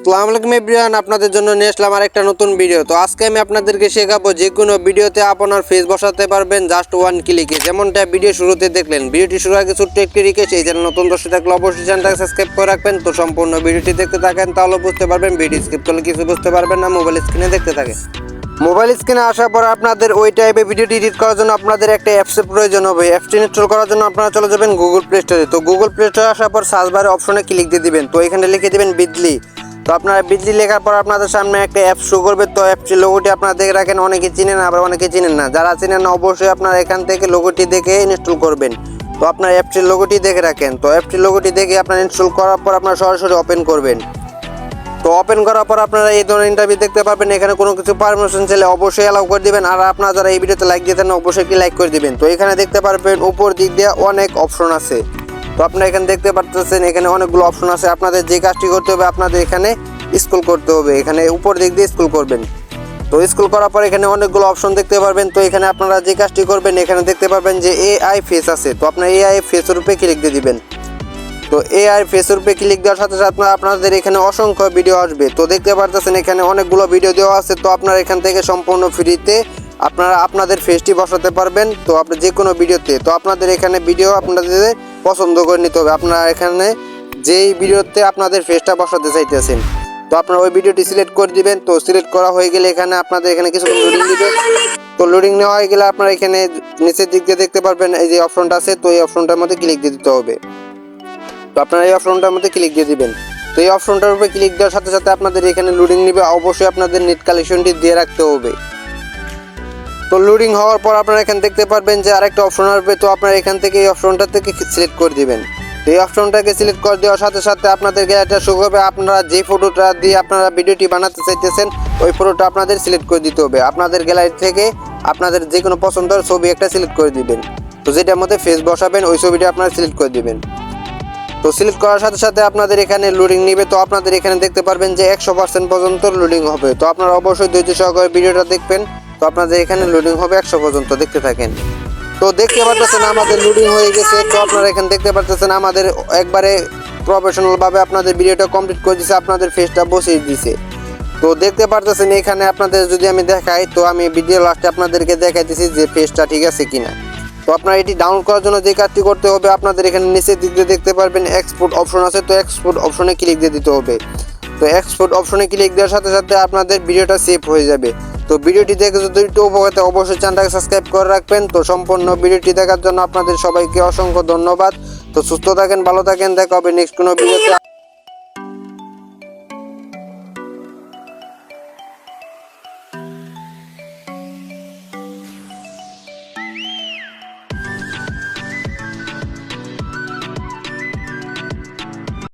আসসালামু আলাইকুম এভরিওয়ান, আপনাদের জন্য নিয়ে আসলাম আরেকটা নতুন ভিডিও। তো আজকে আমি আপনাদেরকে শেখাবো যে কোনো ভিডিওতে আপনার ফেস বসাতে পারবেন জাস্ট ওয়ান ক্লিকে, যেমনটা ভিডিও শুরুতে দেখলেন। ভিডিওটি শুরু আগে ছোট্ট একটি রিকোয়েস্ট, এই চ্যানেল নতুন দর্শক থাকলে অবশ্যই চ্যানেলটাকে সাবস্ক্রাইব করে রাখবেন। তো সম্পূর্ণ ভিডিওটি দেখতে থাকেন, তাহলে বুঝতে পারবেন। ভিডিও স্কিপ করলে কিছু বুঝতে পারবেন না, মোবাইল স্ক্রিনে দেখতে থাকেন। মোবাইল স্ক্রিনে আসার পর আপনাদের ওই টাইপে ভিডিওটি এডিট করার জন্য আপনাদের একটা অ্যাপসের প্রয়োজন হবে। অ্যাপসটি ইনস্টল করার জন্য আপনারা চলে যাবেন গুগল প্লে স্টোরে। তো গুগল প্লে স্টোরে আসার পর সার্চ বারে অপশনে ক্লিক দিয়ে দিবেন। তো এখানে লিখে দিবেন বিডলি। তো আপনারা বিডলি লেখার পর আপনাদের সামনে একটা অ্যাপ শো করবে। তো অ্যাপটির লোগোটি আপনারা দেখে রাখেন, অনেকে চিনেন আবার অনেকে চিনেন না। যারা চিনেন না অবশ্যই আপনারা এখান থেকে লোগোটি দেখে ইনস্টল করবেন। তো আপনার অ্যাপটির লোগোটি দেখে রাখেন। তো অ্যাপটির লোগোটি দেখে আপনারা ইনস্টল করার পর আপনারা সরাসরি ওপেন করবেন। তো ওপেন করার পর আপনারা এই ধরনের ইন্টারভিউ দেখতে পাবেন। এখানে কোনো কিছু পারমিশন চাইলে অবশ্যই অ্যালাউ করে দিবেন। আর আপনারা যারা এই ভিডিওতে লাইক দিতেন অবশ্যই একটি লাইক করে দিবেন। তো এখানে দেখতে পারবেন উপর দিক দিয়ে অনেক অপশন আছে। তো আপনারা এখানে দেখতে পাচ্ছেন এখানে অনেকগুলো অপশন আছে। আপনাদের যে কাজটি করতে হবে আপনাদের এখানে স্ক্রল করতে হবে, এখানে উপর দিক দিয়ে স্ক্রল করবেন। তো স্ক্রল করার পর এখানে অনেকগুলো অপশন দেখতে পারবেন। তো এখানে আপনারা যে কাজটি করবেন এখানে দেখতে পারবেন যে এআই ফেস আছে। তো আপনারা এআই ফেসের উপরে ক্লিক দিয়ে দিবেন। তো এআই ফেসের উপরে ক্লিক দেওয়ার সাথে সাথে আপনাদের এখানে অসংখ্য ভিডিও আসবে। তো দেখতে পারতেছেন এখানে অনেকগুলো ভিডিও দেওয়া আছে। তো আপনারা এখান থেকে সম্পূর্ণ ফ্রিতে আপনারা আপনাদের ফেসটি বসাতে পারবেন। তো আপনি যে কোনো ভিডিওতে, তো আপনাদের এখানে ভিডিও আপনাদের পছন্দ করে নিতে হবে। আপনারা এখানে যেই ভিডিওতে আপনাদের ফেসটা বসাতে চাইতেছেন তো আপনারা ওই ভিডিওটি সিলেক্ট করে দিবেন। তো সিলেক্ট করা হয়ে গেলে এখানে আপনাদের এখানে কিছু লোডিং দিবে। তো লোডিং নেওয়া হয়ে গেলে আপনারা এখানে নিচের দিক দিয়ে দেখতে পারবেন এই যে অপশনটা আছে। তো এই অপশনটার মধ্যে ক্লিক দিয়ে দিতে হবে। তো আপনারা এই অপশনটার মধ্যে ক্লিক দিয়ে দিবেন। তো এই অপশনটার উপরে ক্লিক দেওয়ার সাথে সাথে আপনাদের এখানে লোডিং নেবে। অবশ্যই আপনাদের নেট কালেকশনটি দিয়ে রাখতে হবে। তো লোডিং হওয়ার পর আপনারা এখানে দেখতে পারবেন যে আরেকটা অপশন আসবে। তো আপনারা এখান থেকে এই অপশনটা থেকে সিলেক্ট করে দিবেন। তো এই অপশনটাকে সিলেক্ট করে দেওয়ার সাথে সাথে আপনাদের গ্যালারিটা শো করবে। আপনারা যে ফটোটা দিয়ে আপনারা ভিডিওটি বানাতে চাইতেছেন ওই ফটোটা আপনাদের সিলেক্ট করে দিতে হবে। আপনাদের গ্যালারি থেকে আপনাদের যে কোনো পছন্দের ছবি একটা সিলেক্ট করে দিবেন। তো যেটার মধ্যে ফেস বসাবেন ওই ছবিটা আপনারা সিলেক্ট করে দিবেন। তো সিলেক্ট করার সাথে সাথে আপনাদের এখানে লোডিং নেবে। তো আপনাদের এখানে দেখতে পারবেন যে 100% পর্যন্ত লোডিং হবে। তো আপনারা অবশ্যই ধৈর্য সহকারে ভিডিওটা দেখবেন। তো আপনাদের এখানে লোডিং হবে 100 পর্যন্ত, দেখতে থাকেন। তো দেখতে পাচ্ছেন আমাদের লোডিং হয়ে গেছে। তো আপনারা এখানে দেখতে পাচ্ছেন আমাদের একবারে প্রফেশনাল ভাবে আপনাদের ভিডিওটা কমপ্লিট করে দিয়েছে, আপনাদের ফেসটা বসিয়ে দিয়েছে। তো দেখতে পাচ্ছেন এখানে আপনাদের যদি আমি দেখাই, তো আমি ভিডিও লাস্টে আপনাদেরকে দেখাইতেছি যে ফেসটা ঠিক আছে কিনা। তো আপনারা এটি ডাউনলোড করার জন্য যে কাজটি করতে হবে আপনাদের এখানে নিচের দিক দিয়ে দেখতে পারবেন এক্সপোর্ট অপশন আছে। তো এক্সপোর্ট অপশনে ক্লিক দিয়ে দিতে হবে। তো এক্সপোর্ট অপশনে ক্লিক দেওয়ার সাথে সাথে আপনাদের ভিডিওটা সেভ হয়ে যাবে। তো ভিডিওটি দেখে যদি একটু উপকার হয় অবশ্যই চ্যানেলটাকে সাবস্ক্রাইব করে রাখবেন। তো সম্পূর্ণ ভিডিওটি দেখার জন্য আপনাদের সবাইকে অসংখ্য ধন্যবাদ। তো সুস্থ থাকেন, ভালো থাকেন, দেখা হবে নেক্সট কোনো ভিডিওতে।